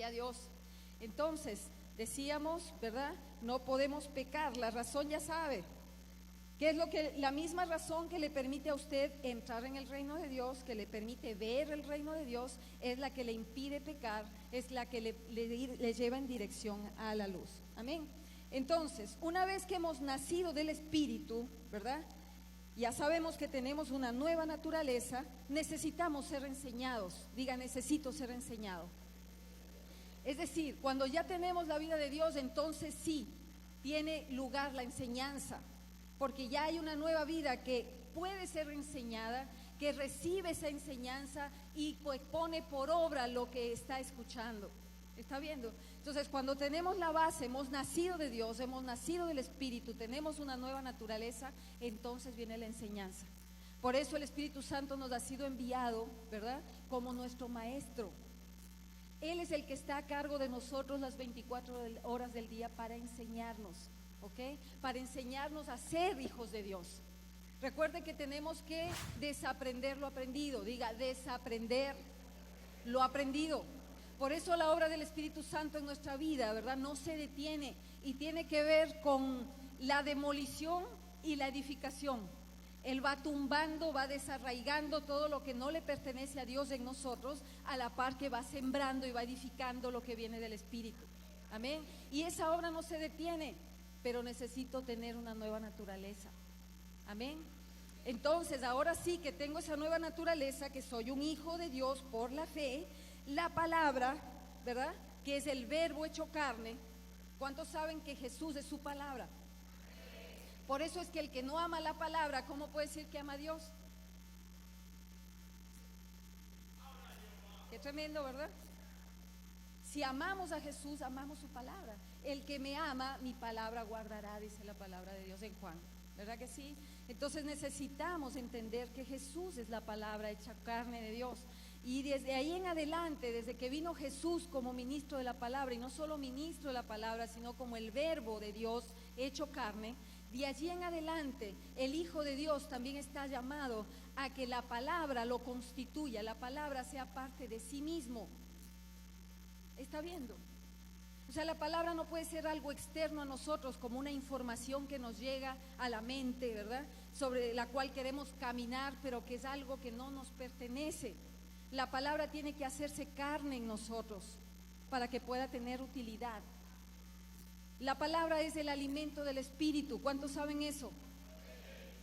Gloria a Dios. Entonces, decíamos, ¿verdad? No podemos pecar, la razón ya sabe. ¿Qué es lo que, la misma razón que le permite a usted entrar en el reino de Dios, que le permite ver el reino de Dios, es la que le impide pecar, es la que le lleva en dirección a la luz? Amén. Entonces, una vez que hemos nacido del Espíritu, ¿verdad? Ya sabemos que tenemos una nueva naturaleza, necesitamos ser enseñados. Diga, necesito ser enseñado. Es decir, cuando ya tenemos la vida de Dios, entonces sí, tiene lugar la enseñanza, porque ya hay una nueva vida que puede ser enseñada, que recibe esa enseñanza y pues pone por obra lo que está escuchando. ¿Está viendo? Entonces, cuando tenemos la base, hemos nacido de Dios, hemos nacido del Espíritu, tenemos una nueva naturaleza, entonces viene la enseñanza. Por eso el Espíritu Santo nos ha sido enviado, ¿verdad? Como nuestro maestro. Él es el que está a cargo de nosotros las 24 horas del día para enseñarnos, ¿ok? Para enseñarnos a ser hijos de Dios. Recuerde que tenemos que desaprender lo aprendido. Diga, desaprender lo aprendido. Por eso la obra del Espíritu Santo en nuestra vida, ¿verdad? No se detiene y tiene que ver con la demolición y la edificación. Él va tumbando, va desarraigando todo lo que no le pertenece a Dios en nosotros, a la par que va sembrando y va edificando lo que viene del Espíritu. Amén. Y esa obra no se detiene, pero necesito tener una nueva naturaleza. Amén. Entonces, ahora sí que tengo esa nueva naturaleza, que soy un hijo de Dios por la fe, la palabra, ¿verdad? Que es el verbo hecho carne. ¿Cuántos saben que Jesús es su palabra? Por eso es que el que no ama la palabra, ¿cómo puede decir que ama a Dios? Qué tremendo, ¿verdad? Si amamos a Jesús, amamos su palabra. El que me ama, mi palabra guardará, dice la palabra de Dios en Juan. ¿Verdad que sí? Entonces necesitamos entender que Jesús es la palabra hecha carne de Dios. Y desde ahí en adelante, desde que vino Jesús como ministro de la palabra, y no solo ministro de la palabra, sino como el verbo de Dios hecho carne, de allí en adelante el Hijo de Dios también está llamado a que la palabra lo constituya, la palabra sea parte de sí mismo. ¿Está viendo? O sea, la palabra no puede ser algo externo a nosotros, como una información que nos llega a la mente, ¿verdad? Sobre la cual queremos caminar, pero que es algo que no nos pertenece. La palabra tiene que hacerse carne en nosotros para que pueda tener utilidad. La palabra es el alimento del espíritu. ¿Cuántos saben eso?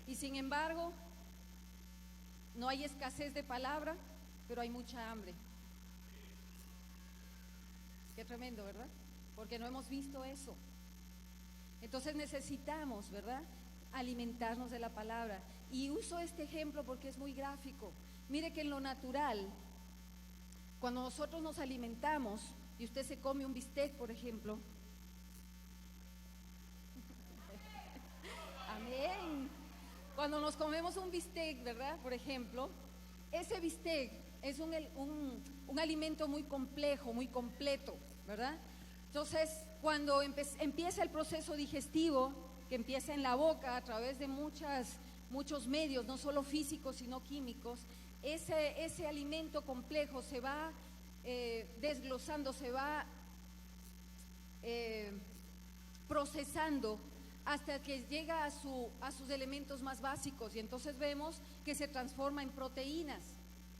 Y sin embargo, no hay escasez de palabra, pero hay mucha hambre. Qué tremendo, ¿verdad? Porque no hemos visto eso. Entonces necesitamos, ¿verdad?, alimentarnos de la palabra. Y uso este ejemplo porque es muy gráfico. Mire que en lo natural, cuando nosotros nos alimentamos y usted se come un bistec, por ejemplo, amén. Cuando nos comemos un bistec, ¿verdad?, por ejemplo, ese bistec es un alimento muy complejo, muy completo, ¿verdad? Entonces, cuando empieza el proceso digestivo, que empieza en la boca a través de muchos medios, no solo físicos, sino químicos, ese alimento complejo se va desglosando, se va procesando hasta que llega a sus elementos más básicos, y entonces vemos que se transforma en proteínas,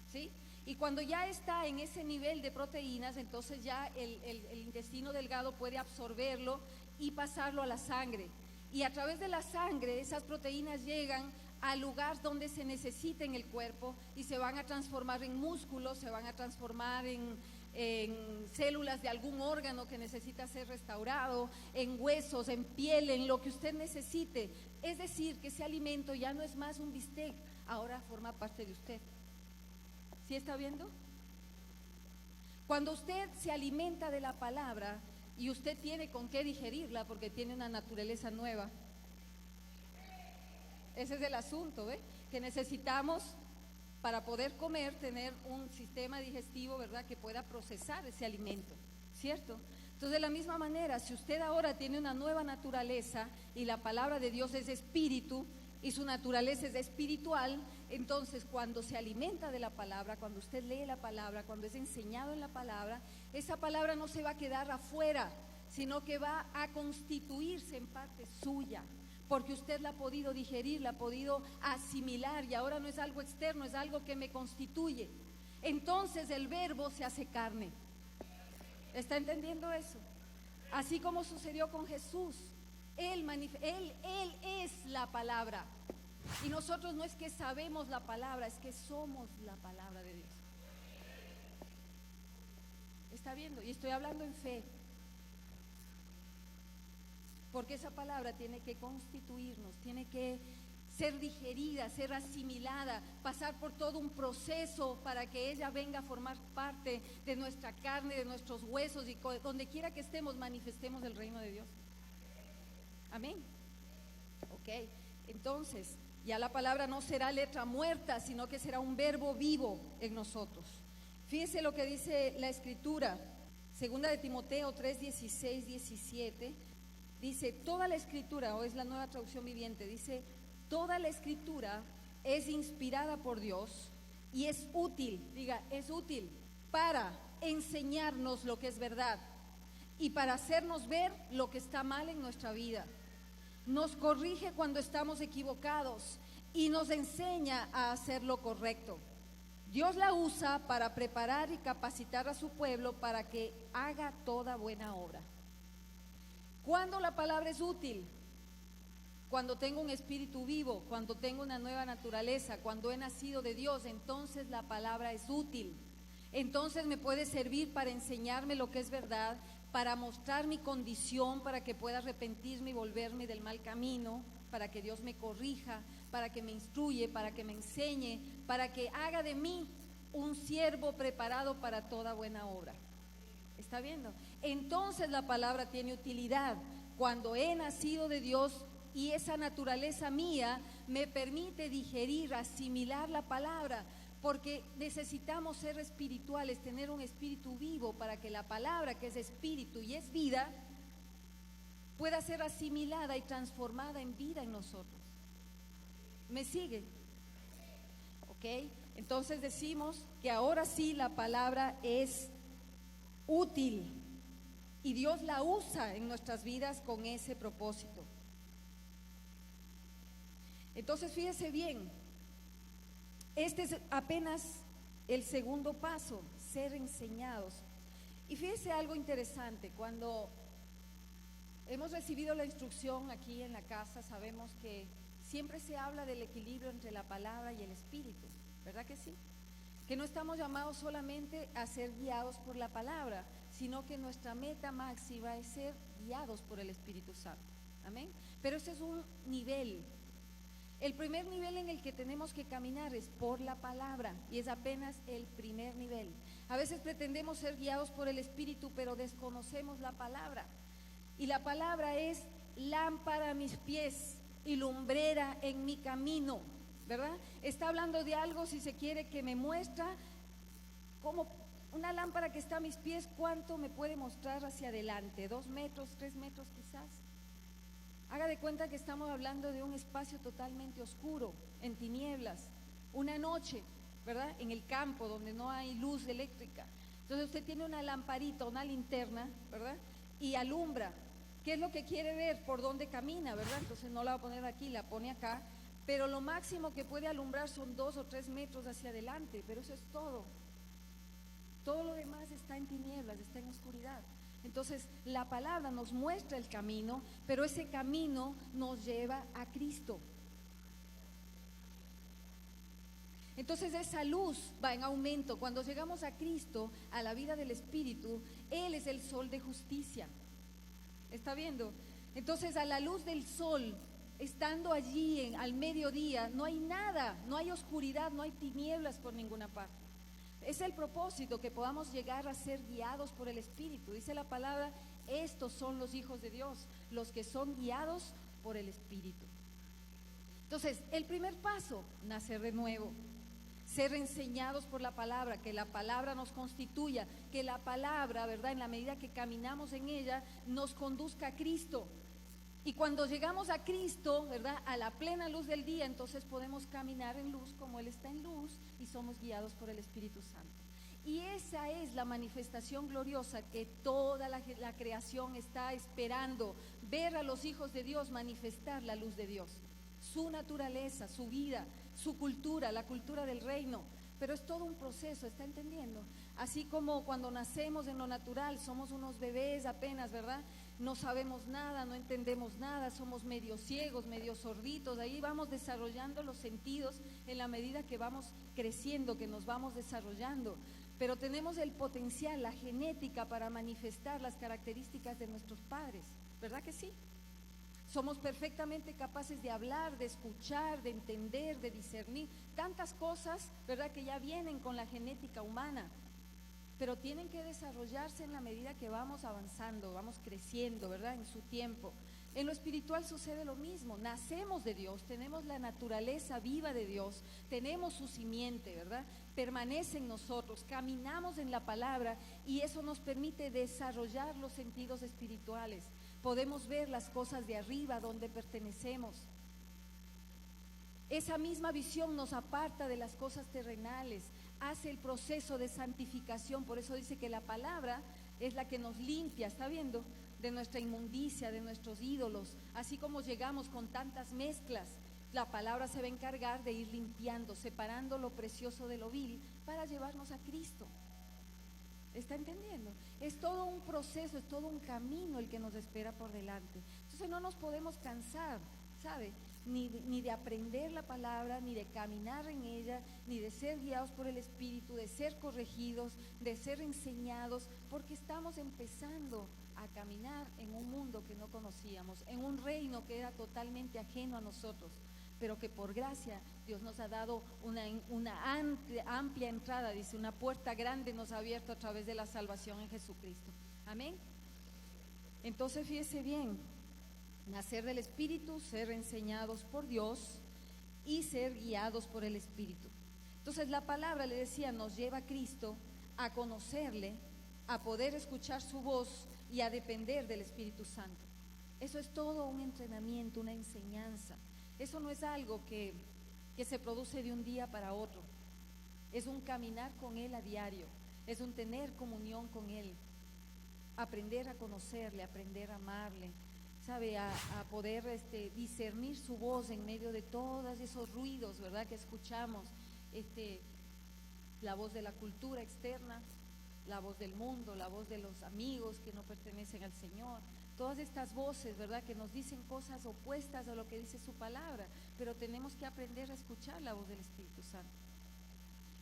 ¿sí? Y cuando ya está en ese nivel de proteínas, entonces ya el intestino delgado puede absorberlo y pasarlo a la sangre. Y a través de la sangre, esas proteínas llegan al lugar donde se necesita en el cuerpo y se van a transformar en músculos, se van a transformar en células de algún órgano que necesita ser restaurado, en huesos, en piel, en lo que usted necesite. Es decir, que ese alimento ya no es más un bistec, ahora forma parte de usted. ¿Sí está viendo? Cuando usted se alimenta de la palabra y usted tiene con qué digerirla porque tiene una naturaleza nueva, ese es el asunto, ¿ve? Que necesitamos, para poder comer, tener un sistema digestivo, ¿verdad?, que pueda procesar ese alimento, ¿cierto? Entonces, de la misma manera, si usted ahora tiene una nueva naturaleza y la palabra de Dios es espíritu, y su naturaleza es espiritual, entonces cuando se alimenta de la palabra, cuando usted lee la palabra, cuando es enseñado en la palabra, esa palabra no se va a quedar afuera, sino que va a constituirse en parte suya, porque usted la ha podido digerir, la ha podido asimilar y ahora no es algo externo, es algo que me constituye. Entonces el verbo se hace carne. ¿Está entendiendo eso? Así como sucedió con Jesús. Él es la palabra. Y nosotros no es que sabemos la palabra, es que somos la palabra de Dios. ¿Está viendo? Y estoy hablando en fe. Porque esa palabra tiene que constituirnos, tiene que ser digerida, ser asimilada, pasar por todo un proceso para que ella venga a formar parte de nuestra carne, de nuestros huesos, y donde quiera que estemos manifestemos el reino de Dios. Amén. Ok, entonces ya la palabra no será letra muerta, sino que será un verbo vivo en nosotros. Fíjense lo que dice la Escritura, 2 de Timoteo 3, 16, 17, dice, toda la Escritura, o es la Nueva Traducción Viviente, dice, toda la Escritura es inspirada por Dios y es útil, diga, es útil para enseñarnos lo que es verdad y para hacernos ver lo que está mal en nuestra vida. Nos corrige cuando estamos equivocados y nos enseña a hacer lo correcto. Dios la usa para preparar y capacitar a su pueblo para que haga toda buena obra. ¿Cuándo la palabra es útil? Cuando tengo un espíritu vivo, cuando tengo una nueva naturaleza, cuando he nacido de Dios, entonces la palabra es útil. Entonces me puede servir para enseñarme lo que es verdad, para mostrar mi condición, para que pueda arrepentirme y volverme del mal camino, para que Dios me corrija, para que me instruye, para que me enseñe, para que haga de mí un siervo preparado para toda buena obra. ¿Está viendo? Entonces la palabra tiene utilidad. Cuando he nacido de Dios y esa naturaleza mía me permite digerir, asimilar la palabra, porque necesitamos ser espirituales, tener un espíritu vivo para que la palabra, que es espíritu y es vida, pueda ser asimilada y transformada en vida en nosotros. ¿Me sigue? ¿Ok? Entonces decimos que ahora sí la palabra es útil y Dios la usa en nuestras vidas con ese propósito. Entonces fíjese bien, este es apenas el segundo paso, ser enseñados. Y fíjese algo interesante, cuando hemos recibido la instrucción aquí en la casa, sabemos que siempre se habla del equilibrio entre la palabra y el espíritu, ¿verdad que sí? Que no estamos llamados solamente a ser guiados por la palabra, sino que nuestra meta máxima es ser guiados por el Espíritu Santo. Amén. Pero ese es un nivel. El primer nivel en el que tenemos que caminar es por la palabra, y es apenas el primer nivel. A veces pretendemos ser guiados por el Espíritu, pero desconocemos la palabra. Y la palabra es lámpara a mis pies y lumbrera en mi camino, ¿verdad? Está hablando de algo, si se quiere, que me muestra como una lámpara que está a mis pies, ¿cuánto me puede mostrar hacia adelante? 2 metros, 3 metros quizás. Haga de cuenta que estamos hablando de un espacio totalmente oscuro, en tinieblas, una noche, ¿verdad? En el campo donde no hay luz eléctrica. Entonces usted tiene una lamparita, una linterna, ¿verdad? Y alumbra. ¿Qué es lo que quiere ver? Por dónde camina, ¿verdad? Entonces no la va a poner aquí, la pone acá. Pero lo máximo que puede alumbrar son 2 o 3 metros hacia adelante, pero eso es todo. Todo lo demás está en tinieblas, está en oscuridad. Entonces la palabra nos muestra el camino, pero ese camino nos lleva a Cristo. Entonces esa luz va en aumento. Cuando llegamos a Cristo, a la vida del Espíritu, Él es el sol de justicia. ¿Está viendo? Entonces a la luz del sol, estando allí al mediodía, no hay nada, no hay oscuridad, no hay tinieblas por ninguna parte. Es el propósito, que podamos llegar a ser guiados por el Espíritu. Dice la palabra, estos son los hijos de Dios, los que son guiados por el Espíritu. Entonces, el primer paso, nacer de nuevo, ser enseñados por la palabra, que la palabra nos constituya, que la palabra, ¿verdad?, en la medida que caminamos en ella, nos conduzca a Cristo. Y cuando llegamos a Cristo, ¿verdad? A la plena luz del día, entonces podemos caminar en luz como Él está en luz y somos guiados por el Espíritu Santo. Y esa es la manifestación gloriosa que toda la creación está esperando, ver a los hijos de Dios manifestar la luz de Dios, su naturaleza, su vida, su cultura, la cultura del reino. Pero es todo un proceso, ¿está entendiendo? Así como cuando nacemos en lo natural, somos unos bebés apenas, ¿verdad? No sabemos nada, no entendemos nada, somos medio ciegos, medio sorditos, ahí vamos desarrollando los sentidos en la medida que vamos creciendo, que nos vamos desarrollando. Pero tenemos el potencial, la genética para manifestar las características de nuestros padres, ¿verdad que sí? Somos perfectamente capaces de hablar, de escuchar, de entender, de discernir, tantas cosas, ¿verdad?, que ya vienen con la genética humana, pero tienen que desarrollarse en la medida que vamos avanzando, vamos creciendo, ¿verdad?, en su tiempo. En lo espiritual sucede lo mismo, nacemos de Dios, tenemos la naturaleza viva de Dios, tenemos su simiente, ¿verdad?, permanece en nosotros, caminamos en la palabra y eso nos permite desarrollar los sentidos espirituales. Podemos ver las cosas de arriba donde pertenecemos. Esa misma visión nos aparta de las cosas terrenales, hace el proceso de santificación. Por eso dice que la palabra es la que nos limpia, ¿está viendo?, de nuestra inmundicia, de nuestros ídolos. Así como llegamos con tantas mezclas, la palabra se va a encargar de ir limpiando, separando lo precioso de lo vil para llevarnos a Cristo. ¿Está entendiendo? Es todo un proceso, es todo un camino el que nos espera por delante. Entonces no nos podemos cansar, ¿sabe? Ni de aprender la palabra, ni de caminar en ella, ni de ser guiados por el Espíritu, de ser corregidos, de ser enseñados, porque estamos empezando a caminar en un mundo que no conocíamos, en un reino que era totalmente ajeno a nosotros, pero que por gracia Dios nos ha dado una amplia entrada, dice, una puerta grande nos ha abierto a través de la salvación en Jesucristo. Amén. Entonces fíjese bien, nacer del Espíritu, ser enseñados por Dios y ser guiados por el Espíritu. Entonces la palabra, le decía, nos lleva a Cristo, a conocerle, a poder escuchar su voz y a depender del Espíritu Santo. Eso es todo un entrenamiento, una enseñanza. Eso no es algo que se produce de un día para otro. Es un caminar con Él a diario, es un tener comunión con Él, aprender a conocerle, aprender a amarle, ¿sabe? A poder discernir su voz en medio de todos esos ruidos, ¿verdad?, que escuchamos, la voz de la cultura externa, la voz del mundo, la voz de los amigos que no pertenecen al Señor. Todas estas voces, ¿verdad?, que nos dicen cosas opuestas a lo que dice su palabra, pero tenemos que aprender a escuchar la voz del Espíritu Santo.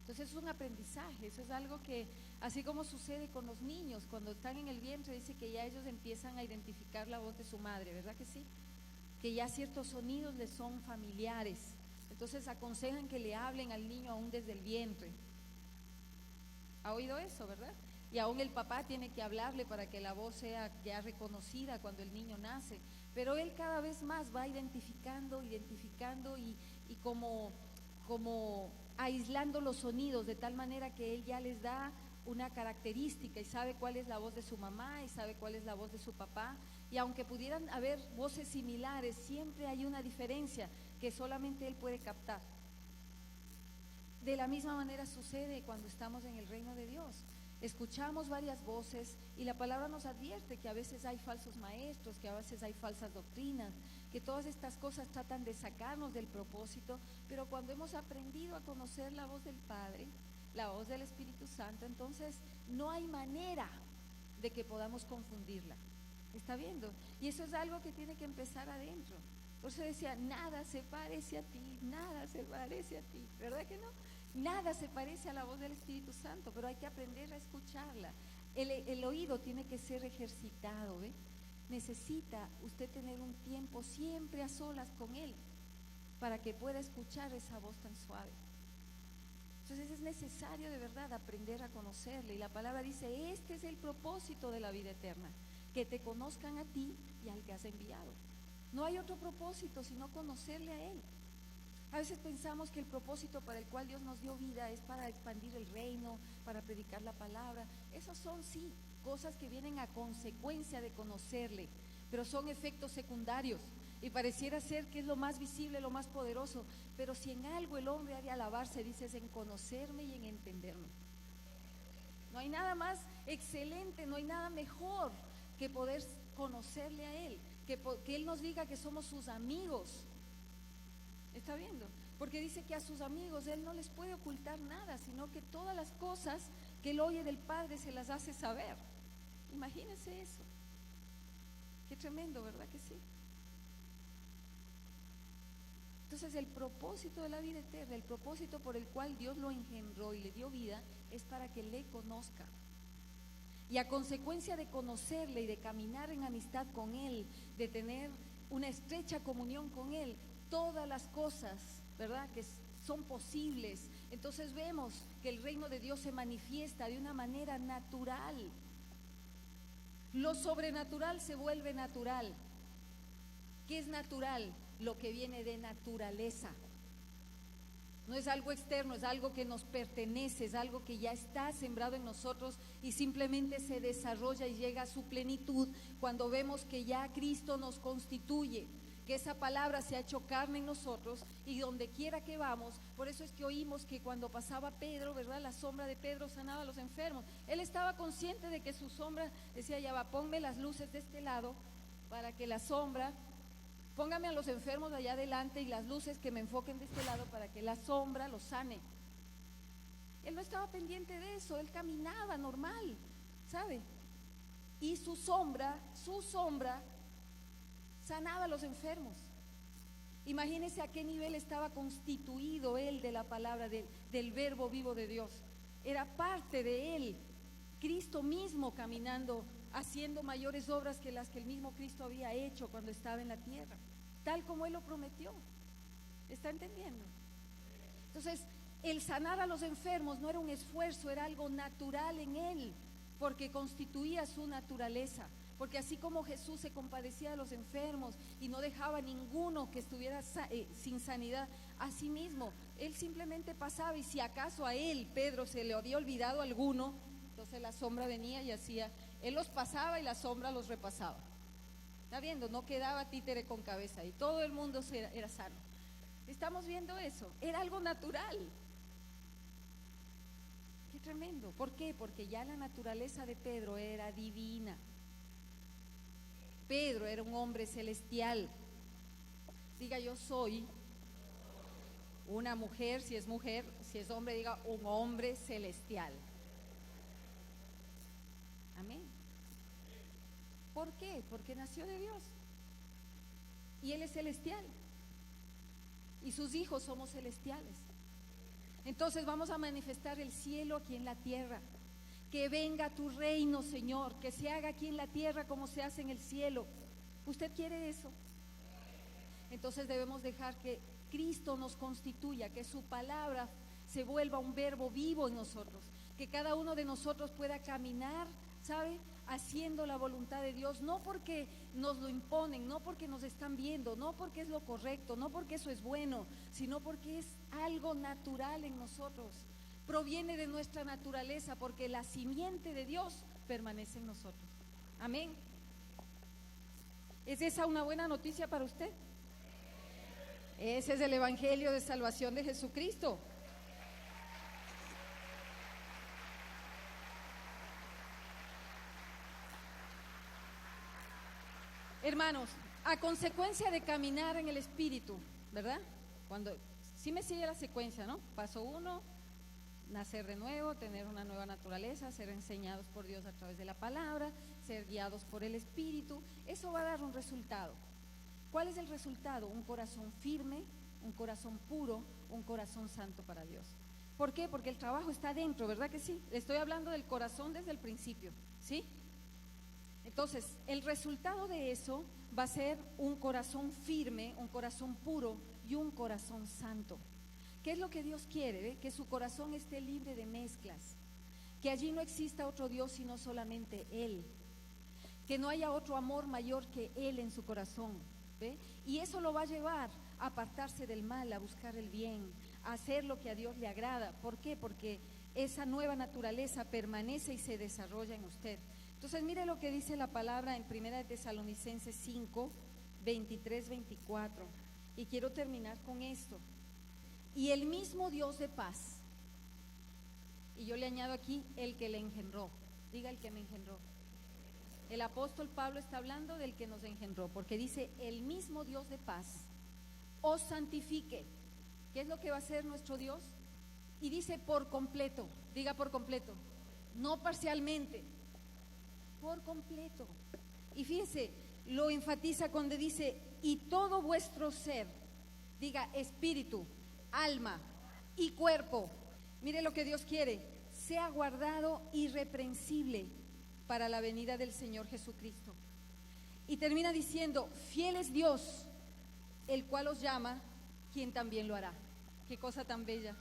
Entonces es un aprendizaje, eso es algo que, así como sucede con los niños, cuando están en el vientre, dice que ya ellos empiezan a identificar la voz de su madre, ¿verdad que sí? Que ya ciertos sonidos les son familiares, entonces aconsejan que le hablen al niño aún desde el vientre. ¿Ha oído eso, verdad? Y aún el papá tiene que hablarle para que la voz sea ya reconocida cuando el niño nace. Pero él cada vez más va identificando y como aislando los sonidos de tal manera que él ya les da una característica y sabe cuál es la voz de su mamá y sabe cuál es la voz de su papá. Y aunque pudieran haber voces similares, siempre hay una diferencia que solamente él puede captar. De la misma manera sucede cuando estamos en el reino de Dios. Escuchamos varias voces y la palabra nos advierte que a veces hay falsos maestros, que a veces hay falsas doctrinas, que todas estas cosas tratan de sacarnos del propósito, pero cuando hemos aprendido a conocer la voz del Padre, la voz del Espíritu Santo, entonces no hay manera de que podamos confundirla. ¿Está viendo? Y eso es algo que tiene que empezar adentro. Por eso decía, nada se parece a ti, nada se parece a ti, ¿verdad que no? Nada se parece a la voz del Espíritu Santo, pero hay que aprender a escucharla. El oído tiene que ser ejercitado, ¿ve? Necesita usted tener un tiempo siempre a solas con Él para que pueda escuchar esa voz tan suave. Entonces es necesario de verdad aprender a conocerle. Y la palabra dice, este es el propósito de la vida eterna, que te conozcan a ti y al que has enviado. No hay otro propósito sino conocerle a Él. A veces pensamos que el propósito para el cual Dios nos dio vida es para expandir el reino, para predicar la palabra. Esas son, sí, cosas que vienen a consecuencia de conocerle. pero son efectos secundarios. Y pareciera ser que es lo más visible, lo más poderoso. Pero si en algo el hombre ha de alabarse, dice, es en conocerme y en entenderme. No hay nada más excelente, no hay nada mejor que poder conocerle a Él, que Él nos diga que somos sus amigos. ¿Está viendo? Porque dice que a sus amigos Él no les puede ocultar nada, sino que todas las cosas que Él oye del Padre se las hace saber. Imagínense eso. Qué tremendo, ¿verdad que sí? Entonces el propósito de la vida eterna, el propósito por el cual Dios lo engendró y le dio vida, es para que le conozca. Y a consecuencia de conocerle y de caminar en amistad con Él, de tener una estrecha comunión con Él, todas las cosas, ¿verdad?, que son posibles. Entonces vemos que el reino de Dios se manifiesta de una manera natural. Lo sobrenatural se vuelve natural. ¿Qué es natural? Lo que viene de naturaleza. No es algo externo, es algo que nos pertenece, es algo que ya está sembrado en nosotros y simplemente se desarrolla y llega a su plenitud cuando vemos que ya Cristo nos constituye, que esa palabra se ha hecho carne en nosotros y donde quiera que vamos. Por eso es que oímos que cuando pasaba Pedro, ¿verdad?, la sombra de Pedro sanaba a los enfermos. Él estaba consciente de que su sombra decía, ya va, ponme las luces de este lado para que la sombra, póngame a los enfermos allá adelante y las luces que me enfoquen de este lado para que la sombra los sane. Él no estaba pendiente de eso, él caminaba normal, ¿sabe? Y su sombra sanaba a los enfermos. Imagínense a qué nivel estaba constituido él de la palabra, del verbo vivo de Dios. Era parte de él, Cristo mismo caminando, haciendo mayores obras que las que el mismo Cristo había hecho cuando estaba en la tierra, tal como Él lo prometió. ¿Está entendiendo? Entonces, el sanar a los enfermos no era un esfuerzo, era algo natural en Él, porque constituía su naturaleza. Porque así como Jesús se compadecía de los enfermos y no dejaba ninguno que estuviera sin sanidad, así mismo, Él simplemente pasaba, y si acaso a Él, Pedro, se le había olvidado alguno, entonces la sombra venía y hacía, Él los pasaba y la sombra los repasaba. ¿Está viendo? No quedaba títere con cabeza y todo el mundo era sano. Estamos viendo eso, era algo natural. Qué tremendo. ¿Por qué? Porque ya la naturaleza de Pedro era divina. Pedro era un hombre celestial. Diga, yo soy una mujer, si es hombre, diga un hombre celestial. Amén. ¿Por qué? Porque nació de Dios y Él es celestial y sus hijos somos celestiales. Entonces vamos a manifestar el cielo aquí en la tierra. Que venga tu reino, Señor, que se haga aquí en la tierra como se hace en el cielo. ¿Usted quiere eso? Entonces debemos dejar que Cristo nos constituya, que su palabra se vuelva un verbo vivo en nosotros, que cada uno de nosotros pueda caminar, ¿sabe?, haciendo la voluntad de Dios, no porque nos lo imponen, no porque nos están viendo, no porque es lo correcto, no porque eso es bueno, sino porque es algo natural en nosotros, proviene de nuestra naturaleza, porque la simiente de Dios permanece en nosotros. Amén. ¿Es esa una buena noticia para usted? Ese es el evangelio de salvación de Jesucristo. Hermanos, a consecuencia de caminar en el Espíritu, ¿verdad? Cuando, sí me sigue la secuencia, ¿no? Paso 1, nacer de nuevo, tener una nueva naturaleza, ser enseñados por Dios a través de la palabra, ser guiados por el Espíritu. Eso va a dar un resultado. ¿Cuál es el resultado? Un corazón firme, un corazón puro, un corazón santo para Dios. ¿Por qué? Porque el trabajo está dentro, ¿verdad que sí? Le estoy hablando del corazón desde el principio, ¿sí? Entonces, el resultado de eso va a ser un corazón firme, un corazón puro y un corazón santo. ¿Qué es lo que Dios quiere? Que su corazón esté libre de mezclas, que allí no exista otro Dios sino solamente Él, que no haya otro amor mayor que Él en su corazón, ¿ve? Y eso lo va a llevar a apartarse del mal, a buscar el bien, a hacer lo que a Dios le agrada. ¿Por qué? Porque esa nueva naturaleza permanece y se desarrolla en usted. Entonces mire lo que dice la palabra en 1 Tesalonicenses 5, 23, 24. Y quiero terminar con esto. Y el mismo Dios de paz, y yo le añado aquí, el que le engendró. Diga, el que me engendró. El apóstol Pablo está hablando del que nos engendró, porque dice, el mismo Dios de paz os santifique. ¿Qué es lo que va a hacer nuestro Dios? Y dice por completo. Diga, por completo, no parcialmente, por completo. Y fíjense, lo enfatiza cuando dice, y todo vuestro ser, diga, espíritu, alma y cuerpo, mire lo que Dios quiere, sea guardado irreprensible para la venida del Señor Jesucristo. Y termina diciendo, fiel es Dios, el cual os llama, quien también lo hará. Qué cosa tan bella.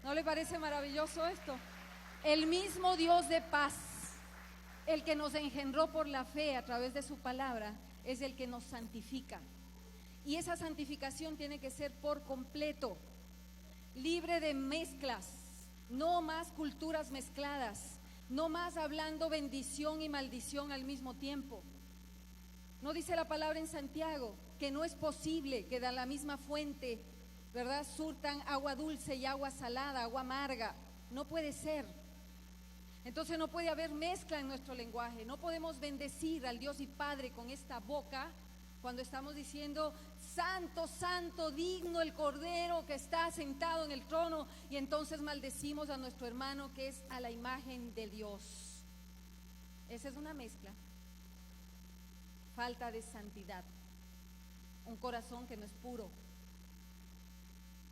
¿No le parece maravilloso esto? El mismo Dios de paz, el que nos engendró por la fe a través de su palabra, es el que nos santifica. Y esa santificación tiene que ser por completo, libre de mezclas, no más culturas mezcladas, no más hablando bendición y maldición al mismo tiempo. ¿No dice la palabra en Santiago que no es posible que de la misma fuente, ¿verdad?, surtan agua dulce y agua salada, agua amarga? No puede ser. Entonces no puede haber mezcla en nuestro lenguaje. No podemos bendecir al Dios y Padre con esta boca cuando estamos diciendo santo, santo, digno el Cordero que está sentado en el trono, y entonces maldecimos a nuestro hermano que es a la imagen de Dios. Esa es una mezcla. Falta de santidad, un corazón que no es puro,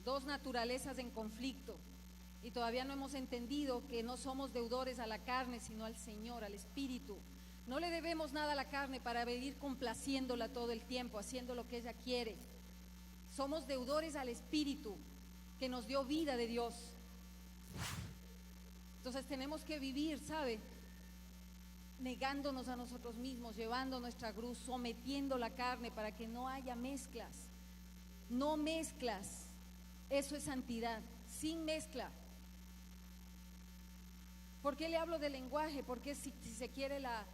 dos naturalezas en conflicto, y todavía no hemos entendido que no somos deudores a la carne, sino al Señor, al Espíritu. No le debemos nada a la carne para venir complaciéndola todo el tiempo, haciendo lo que ella quiere. Somos deudores al Espíritu que nos dio vida de Dios. Entonces tenemos que vivir, ¿sabe?, negándonos a nosotros mismos, llevando nuestra cruz, sometiendo la carne para que no haya mezclas. No mezclas, eso es santidad, sin mezcla. ¿Por qué le hablo de lenguaje? Porque si se quiere la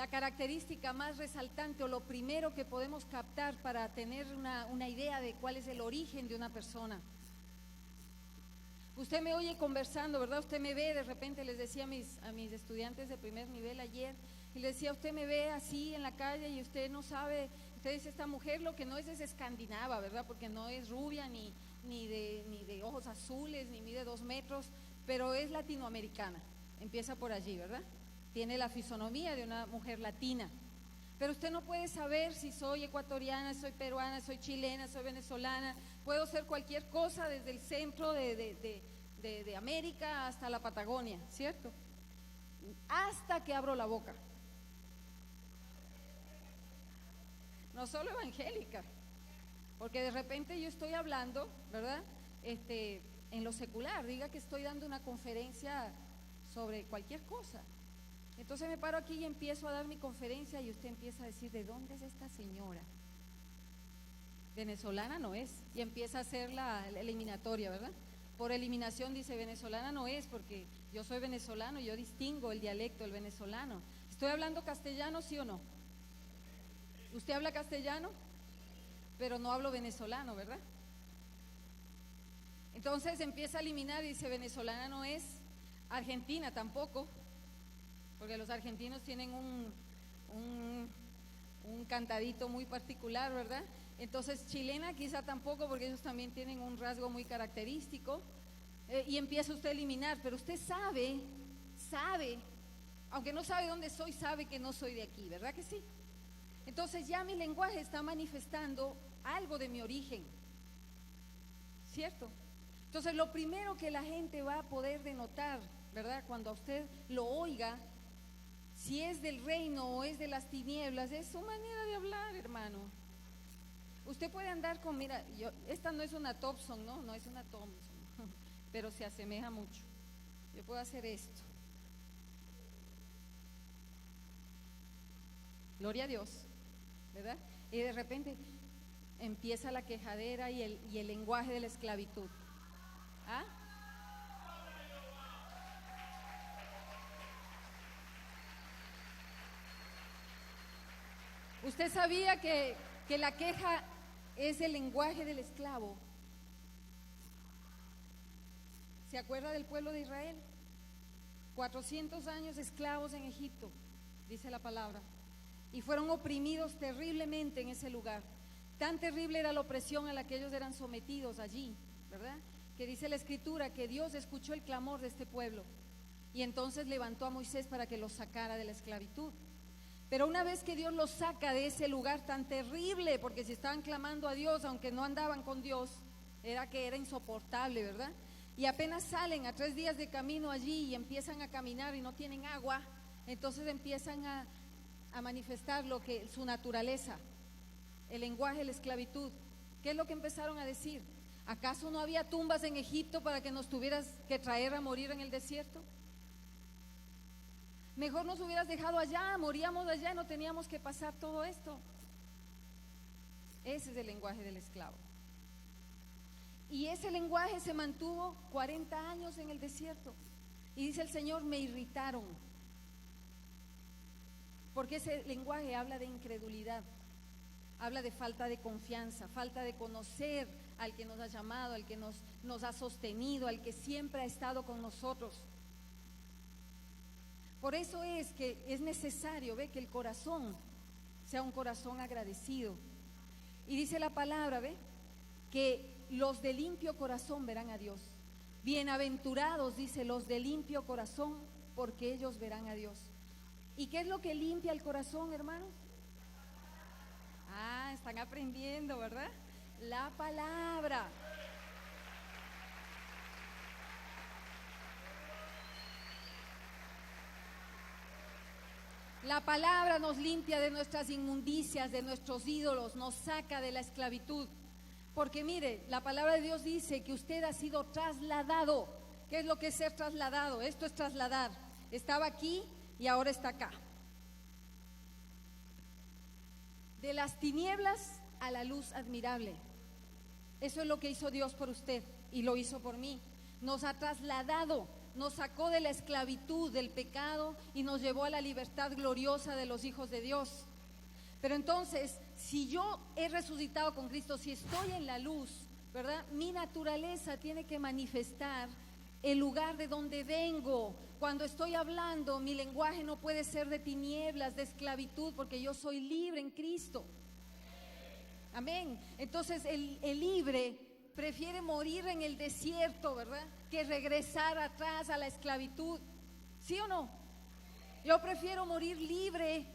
característica más resaltante o lo primero que podemos captar para tener una idea de cuál es el origen de una persona. Usted me oye conversando, ¿verdad? Usted me ve, de repente les decía a mis estudiantes de primer nivel ayer, y les decía, usted me ve así en la calle y usted no sabe, usted dice, esta mujer lo que no es escandinava, ¿verdad? Porque no es rubia, ni de ojos azules, ni mide 2 metros, pero es latinoamericana, empieza por allí, ¿verdad? Tiene la fisonomía de una mujer latina. Pero usted no puede saber si soy ecuatoriana, soy peruana, soy chilena, soy venezolana. Puedo ser cualquier cosa desde el centro de América hasta la Patagonia, ¿cierto? Hasta que abro la boca. No solo evangélica, porque de repente yo estoy hablando, ¿verdad?, en lo secular, diga que estoy dando una conferencia sobre cualquier cosa. Entonces me paro aquí y empiezo a dar mi conferencia y usted empieza a decir, ¿de dónde es esta señora? Venezolana no es. Y empieza a hacer la eliminatoria, ¿verdad? Por eliminación dice, venezolana no es, porque yo soy venezolano, yo distingo el dialecto del venezolano. ¿Estoy hablando castellano, sí o no? ¿Usted habla castellano? Pero no hablo venezolano, ¿verdad? Entonces empieza a eliminar y dice, venezolana no es, argentina tampoco, porque los argentinos tienen un cantadito muy particular, ¿verdad? Entonces chilena quizá tampoco, porque ellos también tienen un rasgo muy característico, y empieza usted a eliminar, pero usted sabe, aunque no sabe dónde soy, sabe que no soy de aquí, ¿verdad que sí? Entonces ya mi lenguaje está manifestando algo de mi origen, ¿cierto? Entonces lo primero que la gente va a poder denotar, ¿verdad?, cuando a usted lo oiga, si es del reino o es de las tinieblas, es su manera de hablar, hermano. Usted puede andar con, mira, esta no es una Thompson, no es una Thompson, pero se asemeja mucho. Yo puedo hacer esto. Gloria a Dios, ¿verdad? Y de repente empieza la quejadera y el lenguaje de la esclavitud. ¿Ah? ¿Usted sabía que la queja es el lenguaje del esclavo? ¿Se acuerda del pueblo de Israel? 400 años esclavos en Egipto, dice la palabra, y fueron oprimidos terriblemente en ese lugar. Tan terrible era la opresión a la que ellos eran sometidos allí, ¿verdad? Que dice la Escritura que Dios escuchó el clamor de este pueblo y entonces levantó a Moisés para que los sacara de la esclavitud. Pero una vez que Dios los saca de ese lugar tan terrible, porque si estaban clamando a Dios, aunque no andaban con Dios, era insoportable, ¿verdad? Y apenas salen a 3 días de camino allí y empiezan a caminar y no tienen agua, entonces empiezan a manifestar su naturaleza, el lenguaje de la esclavitud. ¿Qué es lo que empezaron a decir? ¿Acaso no había tumbas en Egipto para que nos tuvieras que traer a morir en el desierto? Mejor nos hubieras dejado allá, moríamos allá y no teníamos que pasar todo esto. Ese es el lenguaje del esclavo. Y ese lenguaje se mantuvo 40 años en el desierto. Y dice el Señor, me irritaron. Porque ese lenguaje habla de incredulidad, habla de falta de confianza, falta de conocer al que nos ha llamado, al que nos ha sostenido, al que siempre ha estado con nosotros. Por eso es que es necesario, que el corazón sea un corazón agradecido. Y dice la palabra, que los de limpio corazón verán a Dios. Bienaventurados, dice, los de limpio corazón, porque ellos verán a Dios. ¿Y qué es lo que limpia el corazón, hermanos? Están aprendiendo, ¿verdad? La palabra. La palabra nos limpia de nuestras inmundicias, de nuestros ídolos, nos saca de la esclavitud. Porque mire, la palabra de Dios dice que usted ha sido trasladado. ¿Qué es lo que es ser trasladado? Esto es trasladar. Estaba aquí y ahora está acá. De las tinieblas a la luz admirable. Eso es lo que hizo Dios por usted y lo hizo por mí. Nos ha trasladado, nos sacó de la esclavitud, del pecado y nos llevó a la libertad gloriosa de los hijos de Dios. Pero entonces, si yo he resucitado con Cristo, si estoy en la luz, ¿verdad? Mi naturaleza tiene que manifestar el lugar de donde vengo. Cuando estoy hablando, mi lenguaje no puede ser de tinieblas, de esclavitud, porque yo soy libre en Cristo. Amén. Entonces el libre prefiere morir en el desierto, ¿verdad?, que regresar atrás a la esclavitud. ¿Sí o no? Yo prefiero morir libre,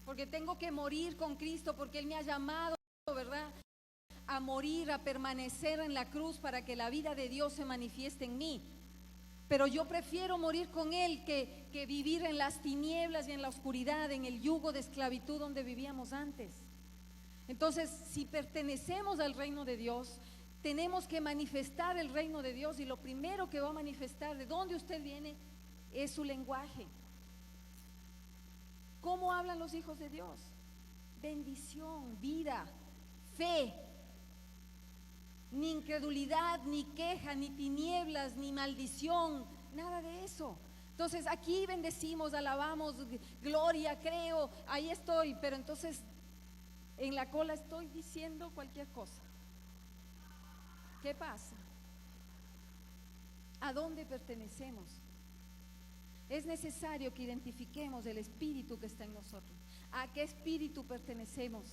porque tengo que morir con Cristo, porque Él me ha llamado, ¿verdad?, a morir, a permanecer en la cruz para que la vida de Dios se manifieste en mí. Pero yo prefiero morir con Él que vivir en las tinieblas y en la oscuridad, en el yugo de esclavitud donde vivíamos antes. Entonces, si pertenecemos al reino de Dios, tenemos que manifestar el reino de Dios, y lo primero que va a manifestar de dónde usted viene es su lenguaje. ¿Cómo hablan los hijos de Dios? Bendición, vida, fe. Ni incredulidad, ni queja, ni tinieblas, ni maldición, nada de eso. Entonces aquí bendecimos, alabamos, gloria, creo, ahí estoy, pero entonces en la cola estoy diciendo cualquier cosa. ¿Qué pasa? ¿A dónde pertenecemos? Es necesario que identifiquemos el espíritu que está en nosotros. ¿A qué espíritu pertenecemos?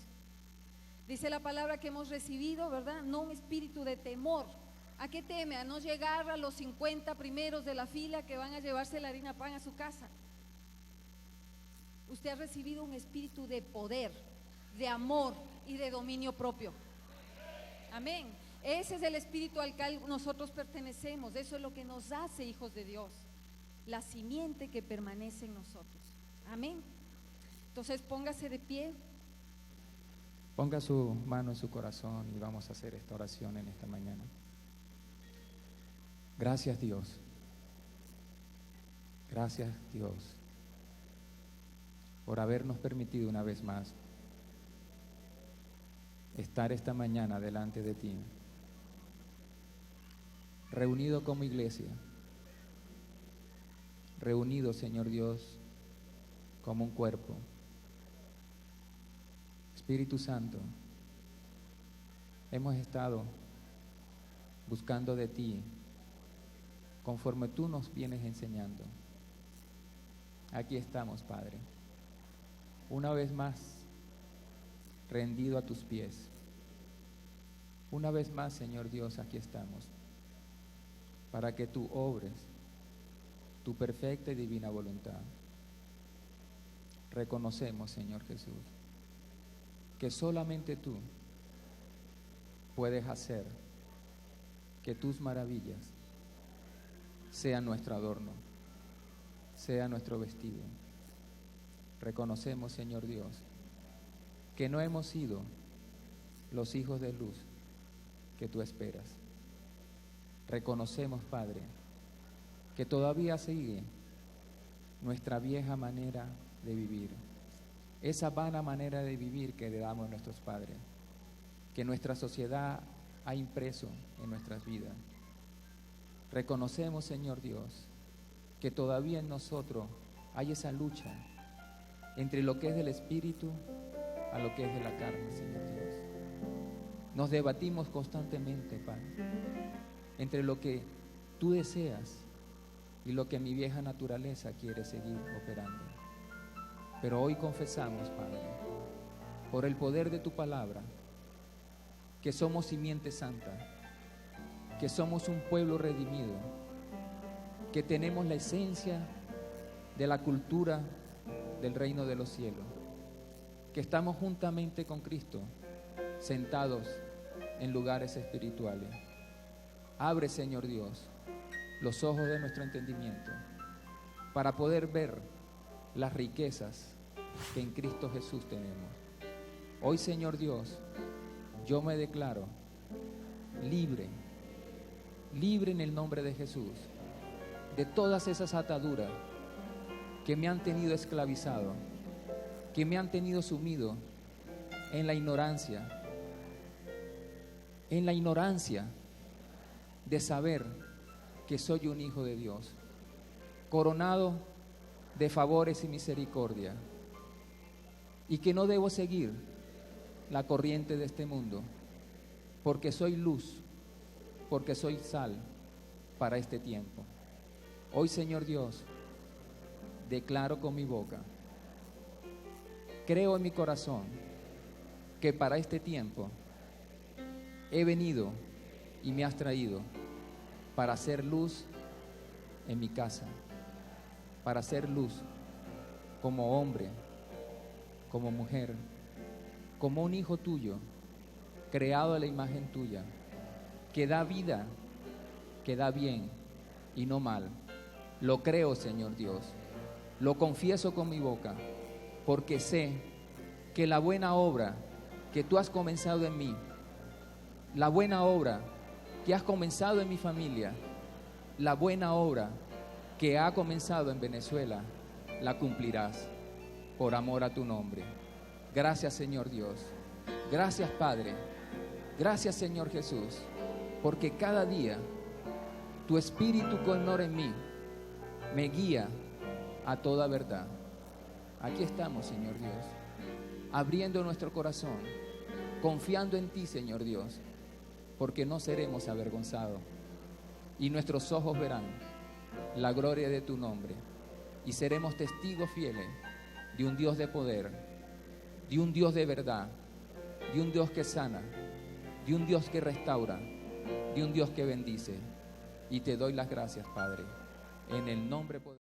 Dice la palabra que hemos recibido, ¿verdad? No un espíritu de temor. ¿A qué teme? A no llegar a los 50 primeros de la fila que van a llevarse la harina pan a su casa. Usted ha recibido un espíritu de poder, de amor y de dominio propio. Amén. Ese es el espíritu al cual nosotros pertenecemos. Eso es lo que nos hace hijos de Dios, la simiente que permanece en nosotros. Amén. Entonces póngase de pie. Ponga su mano en su corazón y vamos a hacer esta oración en esta mañana. Gracias, Dios. Gracias, Dios, por habernos permitido una vez más estar esta mañana delante de ti, reunido como iglesia, reunido, Señor Dios, como un cuerpo. Espíritu Santo, hemos estado buscando de ti conforme tú nos vienes enseñando. Aquí estamos, Padre, una vez más rendido a tus pies. Una vez más, Señor Dios, aquí estamos para que tú obres tu perfecta y divina voluntad. Reconocemos, Señor Jesús, que solamente tú puedes hacer que tus maravillas sean nuestro adorno, sea nuestro vestido. Reconocemos, Señor Dios, que no hemos sido los hijos de luz que tú esperas. Reconocemos, Padre, que todavía sigue nuestra vieja manera de vivir, esa vana manera de vivir que le damos a nuestros padres, que nuestra sociedad ha impreso en nuestras vidas. Reconocemos, Señor Dios, que todavía en nosotros hay esa lucha entre lo que es del Espíritu a lo que es de la carne, Señor Dios. Nos debatimos constantemente, Padre, entre lo que tú deseas y lo que mi vieja naturaleza quiere seguir operando. Pero hoy confesamos, Padre, por el poder de tu palabra, que somos simiente santa, que somos un pueblo redimido, que tenemos la esencia de la cultura del reino de los cielos, que estamos juntamente con Cristo, sentados en lugares espirituales. Abre, Señor Dios, los ojos de nuestro entendimiento para poder ver las riquezas que en Cristo Jesús tenemos. Hoy, Señor Dios, yo me declaro libre en el nombre de Jesús de todas esas ataduras que me han tenido esclavizado, que me han tenido sumido en la ignorancia de saber que soy un hijo de Dios, coronado de favores y misericordia, y que no debo seguir la corriente de este mundo, porque soy luz, porque soy sal para este tiempo. Hoy, Señor Dios, declaro con mi boca, creo en mi corazón que para este tiempo he venido y me has traído para hacer luz en mi casa, para hacer luz como hombre, como mujer, como un hijo tuyo, creado a la imagen tuya, que da vida, que da bien y no mal. Lo creo, Señor Dios, lo confieso con mi boca, porque sé que la buena obra que tú has comenzado en mí, la buena obra que has comenzado en mi familia, la buena obra que ha comenzado en Venezuela, la cumplirás por amor a tu nombre. Gracias, Señor Dios. Gracias, Padre. Gracias, Señor Jesús, porque cada día tu Espíritu con honor en mí me guía a toda verdad. Aquí estamos, Señor Dios, abriendo nuestro corazón, confiando en ti, Señor Dios, porque no seremos avergonzados y nuestros ojos verán la gloria de tu nombre y seremos testigos fieles de un Dios de poder, de un Dios de verdad, de un Dios que sana, de un Dios que restaura, de un Dios que bendice. Y te doy las gracias, Padre, en el nombre poderoso.